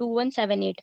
2178।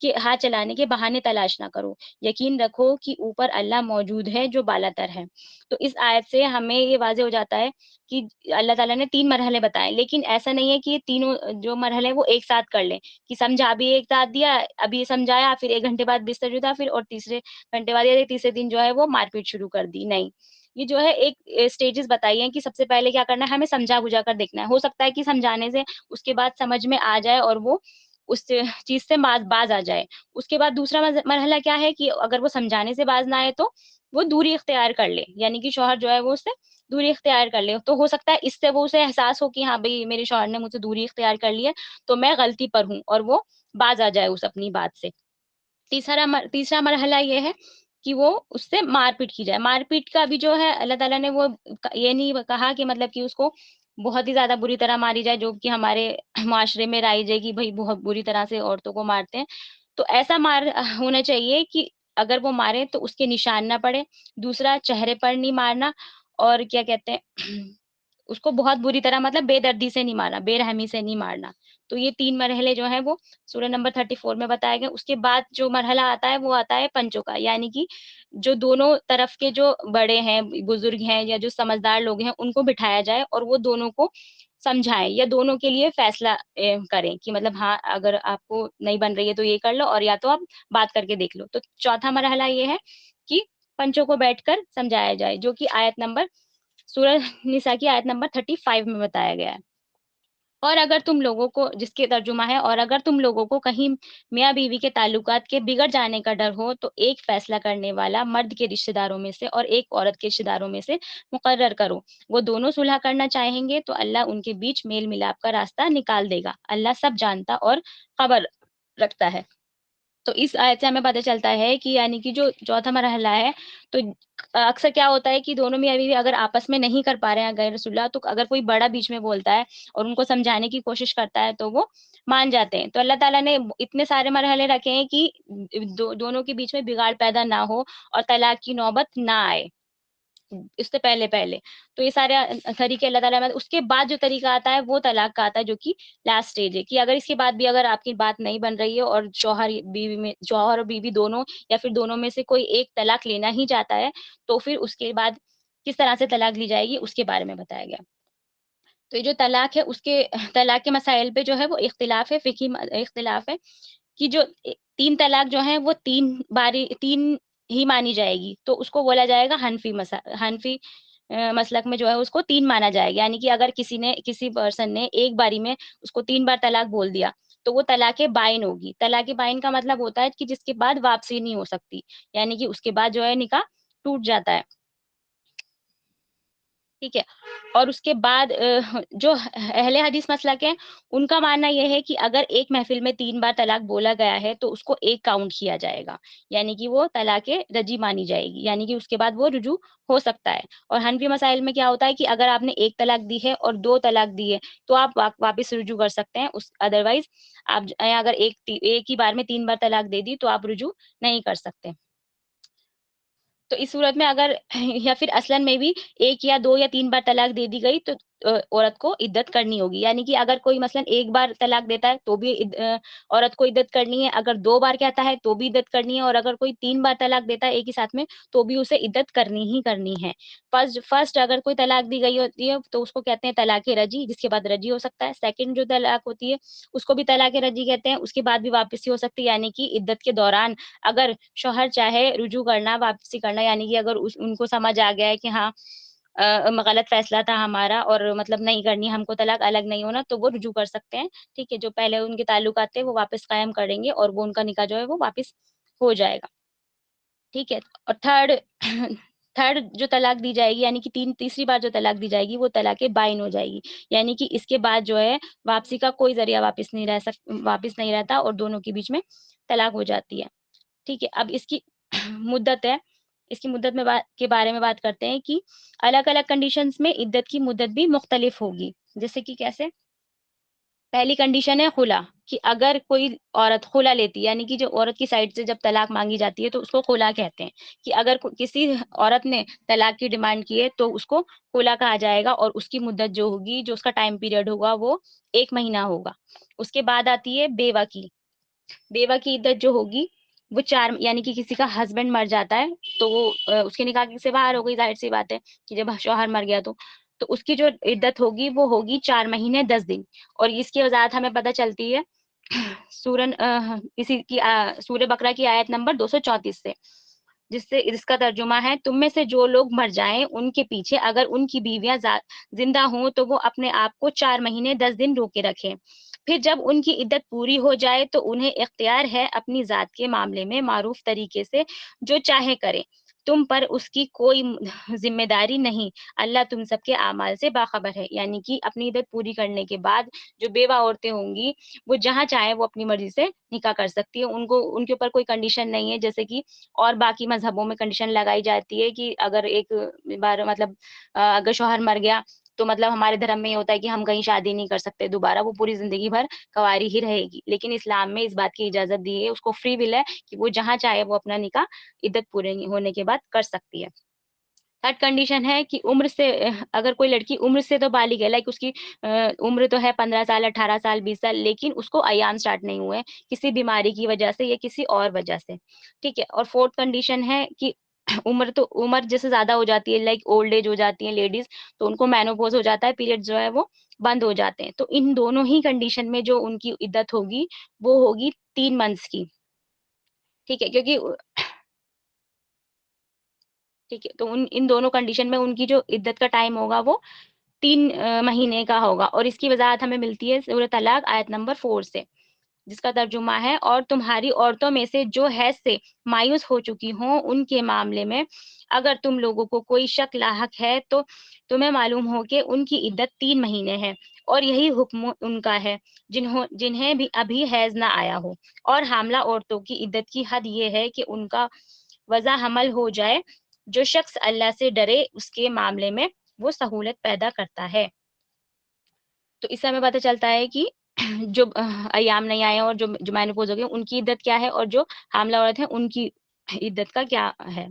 کہ ہاتھ چلانے کے بہانے تلاش نہ کرو، یقین رکھو کہ اوپر اللہ موجود ہے جو بالا تر ہے۔ تو اس آیت سے ہمیں یہ واضح ہو جاتا ہے کہ اللہ تعالیٰ نے 3 مرحلے بتائے، لیکن ایسا نہیں ہے کہ یہ تینوں جو مرحلے وہ ایک ساتھ کر لیں، کہ سمجھا بھی ایک ساتھ دیا، ابھی سمجھایا، پھر 1 گھنٹے بعد بستر جوتا، پھر اور تیسرے گھنٹے بعد یا تیسرے دن جو ہے وہ مار پیٹ شروع کر دی، نہیں۔ یہ جو ہے ایک اسٹیجز بتائی ہیں کہ سب سے پہلے کیا کرنا ہے، ہمیں سمجھا بجھا کر دیکھنا ہے۔ ہو سکتا ہے کہ سمجھانے سے اس کے بعد سمجھ میں آ جائے اور وہ اس چیز سے باز آ جائے۔ اس کے بعد دوسرا مرحلہ کیا ہے کہ اگر وہ سمجھانے سے باز نہ آئے تو وہ دوری اختیار کر لے، یعنی کہ شوہر جو ہے وہ اس سے دوری اختیار کر لے۔ تو ہو سکتا ہے اس سے وہ اسے احساس ہو کہ ہاں بھئی میرے شوہر نے مجھ سے دوری اختیار کر لی ہے تو میں غلطی پر ہوں، اور وہ باز آ جائے اس اپنی بات سے۔ تیسرا مرحلہ یہ ہے کہ وہ اس سے مار پیٹ کی جائے۔ مار پیٹ کا بھی جو ہے اللہ تعالیٰ نے وہ یہ نہیں کہا کہ مطلب کہ اس کو بہت ہی زیادہ بری طرح ماری جائے، جو کہ ہمارے معاشرے میں رائج ہے کہ بھئی بہت بری طرح سے عورتوں کو مارتے ہیں۔ تو ایسا مار ہونا چاہیے کہ اگر وہ مارے تو اس کے نشان نہ پڑے۔ دوسرا، چہرے پر نہیں مارنا، اور کیا کہتے ہیں اس کو بہت بری طرح مطلب بے دردی سے نہیں مارنا، بے رحمی سے نہیں مارنا۔ تو یہ 3 مرحلے جو ہیں وہ سورہ نمبر 34 میں بتائے گئے۔ اس کے بعد جو مرحلہ آتا ہے وہ آتا ہے پنچوں کا، یعنی کہ جو دونوں طرف کے جو بڑے ہیں، بزرگ ہیں یا جو سمجھدار لوگ ہیں ان کو بٹھایا جائے اور وہ دونوں کو سمجھائیں یا دونوں کے لیے فیصلہ کریں کہ مطلب ہاں اگر آپ کو نہیں بن رہی ہے تو یہ کر لو، اور یا تو آپ بات کر کے دیکھ لو۔ تو چوتھا مرحلہ یہ ہے کہ پنچوں کو بیٹھ کر سمجھایا جائے، جو کہ آیت نمبر سورہ نساء کی آیت نمبر 35 میں بتایا گیا ہے۔ اور اگر تم لوگوں کو، جس کے ترجمہ ہے، اور اگر تم لوگوں کو کہیں میاں بیوی کے تعلقات کے بگڑ جانے کا ڈر ہو تو ایک فیصلہ کرنے والا مرد کے رشتہ داروں میں سے اور ایک عورت کے رشتہ داروں میں سے مقرر کرو۔ وہ دونوں صلح کرنا چاہیں گے تو اللہ ان کے بیچ میل ملاپ کا راستہ نکال دے گا۔ اللہ سب جانتا اور خبر رکھتا ہے۔ تو اس آیت سے ہمیں پتہ چلتا ہے کہ یعنی کہ جو چوتھا مرحلہ ہے، تو اکثر کیا ہوتا ہے کہ دونوں میاں بیوی اگر آپس میں نہیں کر پا رہے ہیں غیر رسول اللہ، تو اگر کوئی بڑا بیچ میں بولتا ہے اور ان کو سمجھانے کی کوشش کرتا ہے تو وہ مان جاتے ہیں۔ تو اللہ تعالیٰ نے اتنے سارے مرحلے رکھے ہیں کہ دونوں کے بیچ میں بگاڑ پیدا نہ ہو اور طلاق کی نوبت نہ آئے اس سے پہلے۔ تو یہ سارے طریقے اللہ تعالیٰ نے، اس کے بعد جو طریقہ آتا ہے وہ طلاق کا آتا ہے، جو کہ لاسٹ اسٹیج ہے، کہ اگر اس کے بعد بھی اگر آپ کی بات نہیں بن رہی ہے اور شوہر اور بیوی دونوں یا پھر دونوں میں سے کوئی ایک طلاق لینا ہی چاہتا ہے، تو پھر اس کے بعد کس طرح سے طلاق لی جائے گی اس کے بارے میں بتایا گیا۔ تو یہ جو طلاق ہے اس کے طلاق کے مسائل پہ جو ہے وہ اختلاف ہے، فقہی اختلاف ہے کہ جو 3 طلاق جو ہیں وہ 3 ہی مانی جائے گی، تو اس کو بولا جائے گا حنفی مسلک میں جو ہے اس کو 3 مانا جائے گا، یعنی کہ اگر کسی پرسن نے ایک باری میں اس کو 3 بار طلاق بول دیا تو وہ طلاق بائن ہوگی۔ طلاق بائن کا مطلب ہوتا ہے کہ جس کے بعد واپسی نہیں ہو سکتی، یعنی کہ اس کے بعد جو ہے نکاح ٹوٹ جاتا ہے، ٹھیک ہے۔ اور اس کے بعد جو اہل حدیث مسلک ہے ان کا ماننا یہ ہے کہ اگر ایک محفل میں 3 بار طلاق بولا گیا ہے تو اس کو ایک کاؤنٹ کیا جائے گا، یعنی کہ وہ طلاق رجی مانی جائے گی، یعنی کہ اس کے بعد وہ رجوع ہو سکتا ہے۔ اور حنفی مسائل میں کیا ہوتا ہے کہ اگر آپ نے ایک طلاق دی ہے اور 2 طلاق دی ہے تو آپ واپس رجوع کر سکتے ہیں، ادروائز آپ اگر ایک ہی بار میں 3 بار طلاق دے دی تو آپ رجوع نہیں کر سکتے۔ تو اس صورت میں اگر یا پھر اصلاً میں بھی 1 یا 2 یا 3 بار طلاق دے دی گئی تو عورت کو عدت کرنی ہوگی، یعنی کہ اگر کوئی مثلاً 1 بار طلاق دیتا ہے تو بھی عورت کو عدت کرنی ہے، اگر 2 بار کہتا ہے تو بھی عدت کرنی ہے، اور اگر کوئی 3 بار طلاق دیتا ہے ایک ہی ساتھ میں تو بھی اسے عدت کرنی ہی کرنی ہے۔ فرسٹ اگر کوئی طلاق دی گئی ہوتی ہے تو اس کو کہتے ہیں طلاق رجی، جس کے بعد رجی ہو سکتا ہے۔ سیکنڈ جو طلاق ہوتی ہے اس کو بھی طلاق رجی کہتے ہیں، اس کے بعد بھی واپسی ہو سکتی ہے، یعنی کہ عدت کے دوران اگر شوہر چاہے رجوع کرنا، واپسی کرنا، یعنی کہ اگر ان کو سمجھ آ گیا ہے کہ ہاں غلط فیصلہ تھا ہمارا اور مطلب نہیں کرنی ہم کو طلاق، الگ نہیں ہونا، تو وہ رجوع کر سکتے ہیں، ٹھیک ہے۔ جو پہلے ان کے تعلقات تھے وہ واپس قائم کریں گے اور وہ ان کا نکاح جو ہے وہ واپس ہو جائے گا، ٹھیک ہے۔ اور تھرڈ جو طلاق دی جائے گی، یعنی کہ تیسری بار جو طلاق دی جائے گی وہ طلاق بائن ہو جائے گی، یعنی کہ اس کے بعد جو ہے واپسی کا کوئی ذریعہ واپس نہیں رہتا اور دونوں کے بیچ میں طلاق ہو جاتی ہے، ٹھیک ہے۔ اب اس کی مدت ہے، اس کی مدت کے بارے میں بات کرتے ہیں کہ الگ الگ کنڈیشنز میں عدت کی مدت بھی مختلف ہوگی، جیسے کہ کیسے؟ پہلی کنڈیشن ہے خلا، کہ اگر کوئی عورت خلا لیتی، یعنی کہ جو عورت کی سائڈ سے جب طلاق مانگی جاتی ہے تو اس کو خلا کہتے ہیں، کہ اگر کسی عورت نے طلاق کی ڈیمانڈ کی ہے تو اس کو خلا کہا جائے گا، اور اس کی مدت جو ہوگی، جو اس کا ٹائم پیریڈ ہوگا وہ 1 مہینہ ہوگا۔ اس کے بعد آتی ہے بیوہ کی، بیوہ کی عدت جو ہوگی وہ 4 یعنی کہ کسی کا ہسبینڈ مر جاتا ہے تو وہ اس کے نکاح سے باہر ہو گئی، ظاہر سی بات ہے کہ جب شوہر مر گیا تو اس کی جو عدت ہوگی وہ ہوگی 4 مہینے 10 دن، اور اس کی وضاحت ہمیں پتہ چلتی ہے سورن اسی کی سورہ بقرہ کی آیت نمبر 234 سے، جس کا ترجمہ ہے تم میں سے جو لوگ مر جائیں ان کے پیچھے اگر ان کی بیویاں زندہ ہوں تو وہ اپنے آپ کو 4 مہینے 10 دن روکے رکھیں، پھر جب ان کی عدت پوری ہو جائے تو انہیں اختیار ہے اپنی ذات کے معاملے میں معروف طریقے سے جو چاہے کریں، تم پر اس کی کوئی ذمہ داری نہیں، اللہ تم سب کے اعمال سے باخبر ہے۔ یعنی کہ اپنی عدت پوری کرنے کے بعد جو بیوہ عورتیں ہوں گی وہ جہاں چاہیں وہ اپنی مرضی سے نکاح کر سکتی ہے، ان کے اوپر کوئی کنڈیشن نہیں ہے، جیسے کہ اور باقی مذہبوں میں کنڈیشن لگائی جاتی ہے کہ اگر ایک بار مطلب اگر شوہر مر گیا تو مطلب ہمارے دھرم میں یہ ہوتا ہے کہ ہم کہیں شادی نہیں کر سکتے دوبارہ، وہ پوری زندگی بھر کنواری ہی رہے گی، لیکن اسلام میں اس بات کی اجازت دی ہے، اس کو فری ول ہے کہ وہ جہاں چاہے وہ اپنا نکاح عدت پورے ہونے کے بعد کر سکتی ہے۔ تھرڈ کنڈیشن ہے کہ عمر سے اگر کوئی لڑکی عمر سے تو بالغ ہے، لائک اس کی عمر تو ہے 15 سال 18 سال 20 سال، لیکن اس کو ایام سٹارٹ نہیں ہوئے کسی بیماری کی وجہ سے یا کسی اور وجہ سے، ٹھیک ہے۔ اور فورتھ کنڈیشن ہے کہ عمر جیسے زیادہ ہو جاتی ہے، لائک اولڈ ایج ہو جاتی ہے لیڈیز، تو ان کو مینوپوز ہو جاتا ہے، پیریڈ جو ہے وہ بند ہو جاتے ہیں، تو ان دونوں ہی کنڈیشن میں جو ان کی عدت ہوگی وہ ہوگی 3 منتھس کی، ٹھیک ہے، کیونکہ ٹھیک ہے، تو ان دونوں کنڈیشن میں ان کی جو عدت کا ٹائم ہوگا وہ 3 مہینے کا ہوگا، اور اس کی وضاحت ہمیں ملتی ہے سورۃ طلاق آیت نمبر 4 سے، جس کا ترجمہ ہے اور تمہاری عورتوں میں سے جو حیض سے مایوس ہو چکی ہوں ان کے معاملے میں اگر تم لوگوں کو کوئی شک لاحق ہے تو تمہیں معلوم ہو کہ ان کی عدت 3 مہینے ہے، اور یہی حکم ان کا ہے جنہیں بھی ابھی حیض نہ آیا ہو، اور حاملہ عورتوں کی عدت کی حد یہ ہے کہ ان کا وضع حمل ہو جائے، جو شخص اللہ سے ڈرے اس کے معاملے میں وہ سہولت پیدا کرتا ہے۔ تو اس سے ہمیں پتہ چلتا ہے کہ جو ایام نہیں آئے اور جو مینوپوز ہو گئے ان کی عدت کیا ہے، اور جو حاملہ عورت ہے ان کی عدت کا کیا ہے۔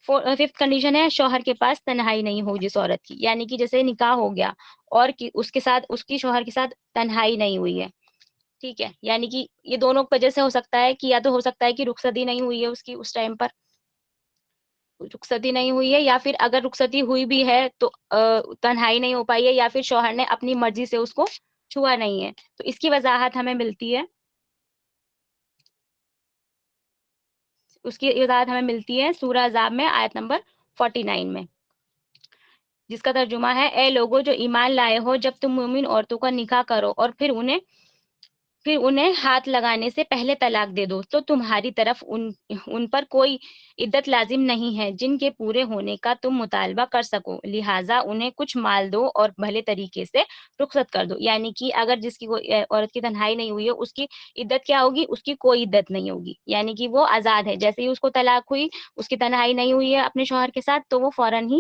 ففتھ کنڈیشن ہے شوہر کے پاس تنہائی نہیں ہو جس عورت کی، یعنی کہ جیسے نکاح ہو گیا اور اس کے ساتھ اس کی شوہر کے ساتھ تنہائی نہیں ہوئی ہے، ٹھیک ہے، یعنی کہ یہ دونوں وجہ سے ہو سکتا ہے کہ یا تو ہو سکتا ہے کہ رخصتی نہیں ہوئی ہے اس کی اس ٹائم پر، رخصتی نہیں ہوئی ہے، یا پھر اگر رخصتی ہوئی بھی ہے تو تنہائی نہیں ہو پائی ہے، یا پھر شوہر نے اپنی مرضی سے اس کو چھوا نہیں ہے، تو اس کی وضاحت ہمیں ملتی ہے سورہ احزاب میں آیت نمبر 49 میں، جس کا ترجمہ ہے اے لوگوں جو ایمان لائے ہو جب تم مومن عورتوں کا نکاح کرو اور پھر انہیں ہاتھ لگانے سے پہلے طلاق دے دو تو تمہاری طرف ان پر کوئی عدت لازم نہیں ہے جن کے پورے ہونے کا تم مطالبہ کر سکو، لہٰذا انہیں کچھ مال دو اور بھلے طریقے سے رخصت کر دو، یعنی کہ اگر جس کی عورت کی تنہائی نہیں ہوئی ہے اس کی عدت کیا ہوگی، اس کی کوئی عدت نہیں ہوگی، یعنی کہ وہ آزاد ہے، جیسے ہی اس کو طلاق ہوئی اس کی تنہائی نہیں ہوئی ہے اپنے شوہر کے ساتھ تو وہ فوراً ہی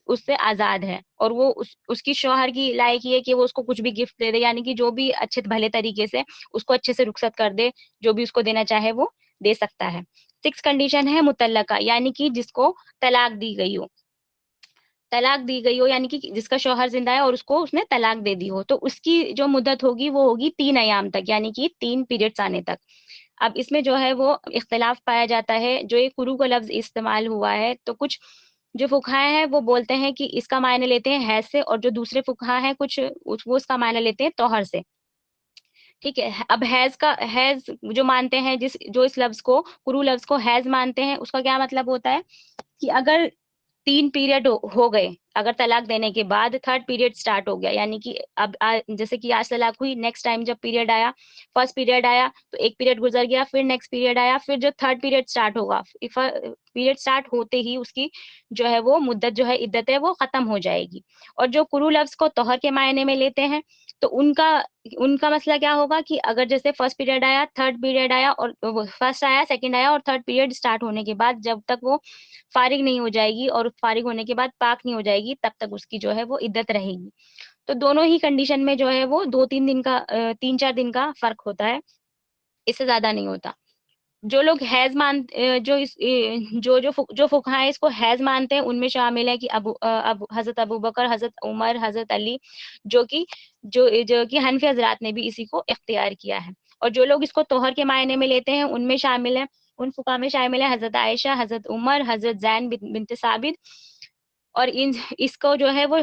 اس سے آزاد ہے، اور وہ اس کی شوہر کی لائق یہ ہے کہ وہ اس کو کچھ بھی گفٹ دے دے، یعنی کہ جو بھی اچھے بھلے طریقے سے اس کو اچھے سے رخصت کر دے، جو بھی اس کو دینا چاہے وہ دے سکتا ہے۔ 6 کنڈیشن ہے مطلقہ، یعنی کہ جس کو طلاق دی گئی ہو، یعنی کہ جس کا شوہر زندہ ہے اور اس نے طلاق دے دی ہو، تو اس کی جو مدت ہوگی وہ ہوگی 3 ایام تک، یعنی کہ 3 پیریڈس آنے تک۔ اب اس میں جو ہے وہ اختلاف پایا جاتا ہے، جو ایک قروء کا لفظ استعمال ہوا ہے تو کچھ جو فقہاء ہیں وہ بولتے ہیں کہ اس کا معنی لیتے ہیں حیض سے، اور جو دوسرے فقہاء ہیں کچھ وہ اس کا معنی لیتے ہیں طہر سے، ٹھیک ہے۔ اب حیض جو مانتے ہیں جو اس لفظ کو قروء لفظ کو حیض مانتے ہیں، اس کا کیا مطلب ہوتا ہے کہ اگر 3 پیریڈ ہو گئے، اگر طلاق دینے کے بعد 3rd پیریڈ سٹارٹ ہو گیا، یعنی کہ اب جیسے کہ آج طلاق ہوئی، نیکسٹ ٹائم جب پیریڈ آیا، فرسٹ پیریڈ آیا تو ایک پیریڈ گزر گیا، پھر نیکسٹ پیریڈ آیا، پھر جو 3rd پیریڈ سٹارٹ ہوگا، پیریڈ سٹارٹ ہوتے ہی اس کی جو ہے وہ مدت جو ہے عدت ہے وہ ختم ہو جائے گی۔ اور جو قروء لفظ کو طہر کے معنی میں لیتے ہیں تو ان کا مسئلہ کیا ہوگا کہ اگر جیسے فرسٹ پیریڈ آیا، 3rd پیریڈ آیا، اور فرسٹ آیا، سیکنڈ آیا، اور 3rd پیریڈ سٹارٹ ہونے کے بعد جب تک وہ فارغ نہیں ہو جائے گی اور فارغ ہونے کے بعد پاک نہیں ہو جائے گی تب تک اس کی جو ہے وہ عدت رہے گی۔ تو دونوں ہی کنڈیشن میں جو ہے وہ 3-4 دن کا فرق ہوتا ہے، اس سے زیادہ نہیں ہوتا۔ جو لوگ حیض جو فقہاء اس کو حیض مانتے ہیں ان میں شامل ہے کہ حضرت ابوبکر، حضرت عمر، حضرت علی، جو کہ حنفی حضرات نے بھی اسی کو اختیار کیا ہے۔ اور جو لوگ اس کو توہر کے معنی میں لیتے ہیں ان میں شامل ہیں، ان فقہا میں شامل ہیں حضرت عائشہ، حضرت عمر، حضرت زین بنت ثابت، اور اس کو جو ہے وہ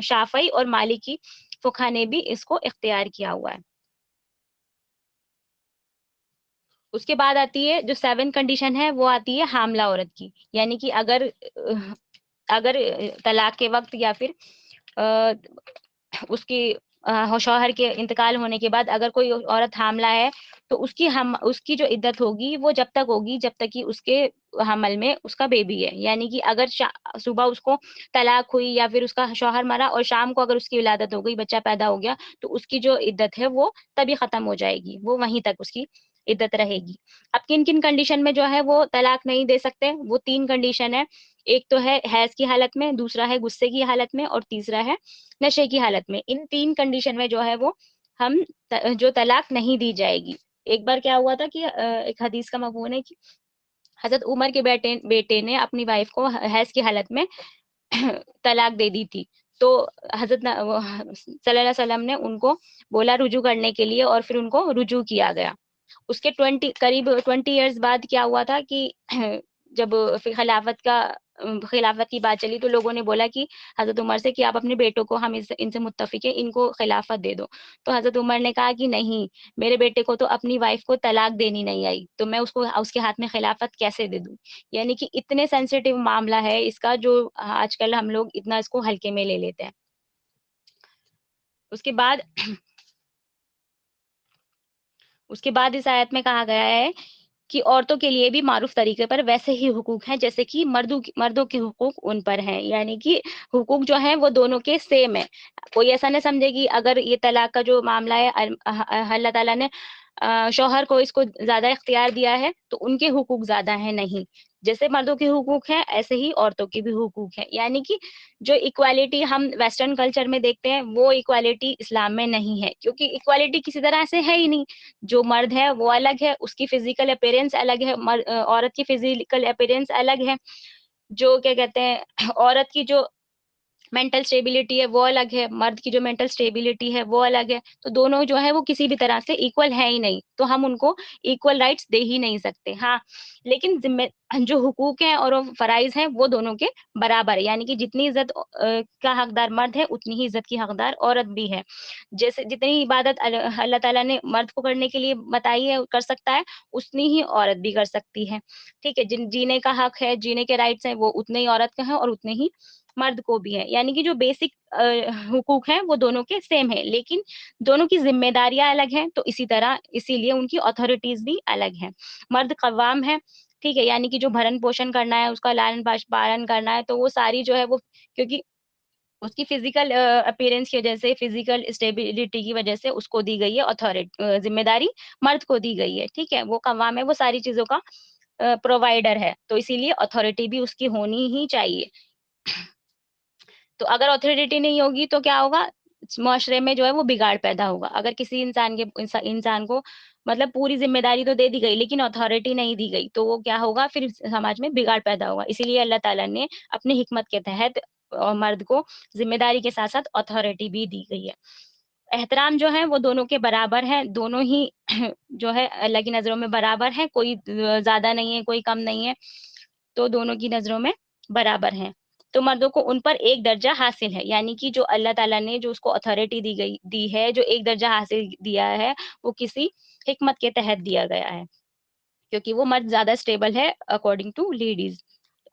شافعی اور مالکی فقہا نے بھی اس کو اختیار کیا ہوا ہے۔ اس کے بعد آتی ہے جو 7 کنڈیشن ہے، وہ آتی ہے حاملہ عورت کی، یعنی کہ اگر طلاق کے وقت یا پھر اس کی شوہر کے انتقال ہونے کے بعد اگر کوئی عورت حاملہ ہے تو اس کی جو عدت ہوگی وہ جب تک ہوگی جب تک کہ اس کے حمل میں اس کا بیبی ہے، یعنی کہ اگر صبح اس کو طلاق ہوئی یا پھر اس کا شوہر مرا اور شام کو اگر اس کی ولادت ہو گئی، بچہ پیدا ہو گیا، تو اس کی جو عدت ہے وہ تبھی ختم ہو جائے گی، وہ وہیں تک اس کی عدت رہے گی۔ اب کن کن کنڈیشن میں جو ہے وہ طلاق نہیں دے سکتے، وہ 3 کنڈیشن ہے، ایک تو ہے حیض کی حالت میں، دوسرا ہے غصے کی حالت میں، اور تیسرا ہے نشے کی حالت میں۔ ان 3 کنڈیشن میں جو ہے وہ ہم جو طلاق نہیں دی جائے گی۔ ایک بار کیا ہوا تھا کہ ایک حدیث کا مفہوم ہے کہ حضرت عمر کے بیٹے نے اپنی وائف کو حیض کی حالت میں طلاق دے دی تھی، تو حضرت صلی اللہ علیہ وسلم نے ان کو بولا رجوع کرنے کے لیے، اور پھر ان کو رجوع کیا گیا۔ اس کے قریب 20 ایئرز بعد کیا ہوا تھا کہ جب خلافت کی بات چلی تو لوگوں نے بولا کہ حضرت عمر سے کہ آپ اپنے بیٹوں کو، ہم ان سے متفق ہیں، ان کو خلافت دے دو۔ تو حضرت عمر نے کہا کہ نہیں، میرے بیٹے کو تو اپنی وائف کو طلاق دینی نہیں آئی، تو میں اس کے ہاتھ میں خلافت کیسے دے دوں؟ یعنی کہ اتنے سینسیٹیو معاملہ ہے اس کا، جو آج کل ہم لوگ اتنا اس کو ہلکے میں لے لیتے ہیں۔ اس کے بعد اس آیت میں کہا گیا ہے کہ عورتوں کے لیے بھی معروف طریقے پر ویسے ہی حقوق ہیں جیسے کہ مردوں کے حقوق ان پر ہیں، یعنی کہ حقوق جو ہیں وہ دونوں کے سیم ہیں۔ کوئی ایسا نہ سمجھے کہ اگر یہ طلاق کا جو معاملہ ہے اللہ تعالیٰ نے شوہر کو اس کو زیادہ اختیار دیا ہے تو ان کے حقوق زیادہ ہیں، نہیں، جیسے مردوں کے حقوق ہیں ایسے ہی عورتوں کے بھی حقوق ہیں، یعنی کہ جو ایکوالٹی ہم ویسٹرن کلچر میں دیکھتے ہیں وہ ایکوالٹی اسلام میں نہیں ہے، کیونکہ ایکوالٹی کسی طرح سے ہے ہی نہیں۔ جو مرد ہے وہ الگ ہے، اس کی فزیکل اپیرنس الگ ہے، عورت کی فزیکل اپیرنس الگ ہے، جو کیا کہتے ہیں عورت کی جو مینٹل سٹیبلٹی ہے وہ الگ ہے، مرد کی جو مینٹل سٹیبلٹی ہے وہ الگ ہے، تو دونوں جو ہے وہ کسی بھی طرح سے ایکول ہے ہی نہیں، تو ہم ان کو ایکول رائٹس دے ہی نہیں سکتے۔ ہاں، لیکن جو حقوق ہیں اور فرائض ہیں وہ دونوں کے برابر ہے، یعنی کہ جتنی عزت کا حقدار مرد ہے اتنی ہی عزت کی حقدار عورت بھی ہے۔ جیسے جتنی عبادت اللہ تعالیٰ نے مرد کو کرنے کے لیے بتائی ہے کر سکتا ہے، اتنی ہی عورت بھی کر سکتی ہے، ٹھیک ہے۔ جینے کا حق ہے، جینے کے رائٹس ہیں، وہ اتنے ہی عورت کے ہیں اور اتنے ہی مرد کو بھی ہے، یعنی کہ جو بیسک حقوق ہیں وہ دونوں کے سیم ہیں، لیکن دونوں کی ذمہ داریاں الگ ہیں، تو اسی لیے ان کی اتھارٹیز بھی الگ ہیں۔ مرد قوام ہے، ٹھیک ہے، یعنی کہ جو بھرن پوشن کرنا ہے، اس کا لالن پالن کرنا ہے، تو وہ ساری جو ہے وہ کیونکہ اس کی فزیکل اپیرنس کی وجہ سے، فزیکل اسٹیبلٹی کی وجہ سے اس کو دی گئی ہے اتھارٹی، ذمہ داری مرد کو دی گئی ہے، ٹھیک ہے، وہ قوام ہے، وہ ساری چیزوں کا پرووائڈر ہے، تو اسی لیے اتھارٹی بھی اس کی ہونی ہی چاہیے۔ تو اگر اتھارٹی نہیں ہوگی تو کیا ہوگا، معاشرے میں جو ہے وہ بگاڑ پیدا ہوگا۔ اگر کسی انسان کو مطلب پوری ذمہ داری تو دے دی گئی لیکن اتھارٹی نہیں دی گئی تو وہ کیا ہوگا، پھر سماج میں بگاڑ پیدا ہوگا۔ اسی لیے اللہ تعالیٰ نے اپنی حکمت کے تحت مرد کو ذمہ داری کے ساتھ ساتھ اتھارٹی بھی دی گئی ہے۔ احترام جو ہے وہ دونوں کے برابر ہے، دونوں ہی جو ہے اللہ کی نظروں میں برابر ہے، کوئی زیادہ نہیں ہے، کوئی کم نہیں ہے، تو دونوں کی نظروں میں برابر ہیں۔ تو مردوں کو ان پر ایک درجہ حاصل ہے، یعنی کہ جو اللہ تعالیٰ نے جو اس کو اتھارٹی دی ہے، جو ایک درجہ حاصل دیا ہے، وہ کسی حکمت کے تحت دیا گیا ہے، کیونکہ وہ مرد زیادہ اسٹیبل ہے اکارڈنگ ٹو لیڈیز،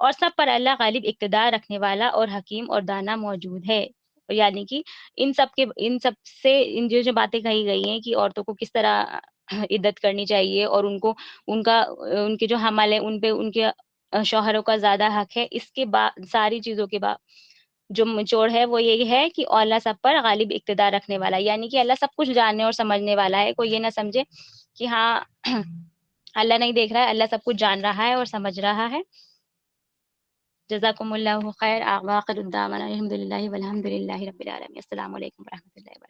اور سب پر اللہ غالب اقتدار رکھنے والا اور حکیم اور دانا موجود ہے۔ یعنی کہ ان سب سے جو باتیں کہی گئی ہیں کہ عورتوں کو کس طرح عدت کرنی چاہیے، اور ان کے جو حمل ہے ان پہ ان کے شوہروں کا زیادہ حق ہے، اس کے بعد ساری چیزوں کے بعد جو نچوڑ ہے وہ یہی ہے کہ اللہ سب پر غالب اقتدار رکھنے والا ہے، یعنی کہ اللہ سب کچھ جاننے اور سمجھنے والا ہے۔ کوئی یہ نہ سمجھے کہ ہاں اللہ نہیں دیکھ رہا ہے، اللہ سب کچھ جان رہا ہے اور سمجھ رہا ہے۔ جزاکم اللہ خیر، آخر الدعوانا الحمد للہ والحمد للہ رب العالمین۔ السلام علیکم و رحمۃ اللہ وبرکاتہ۔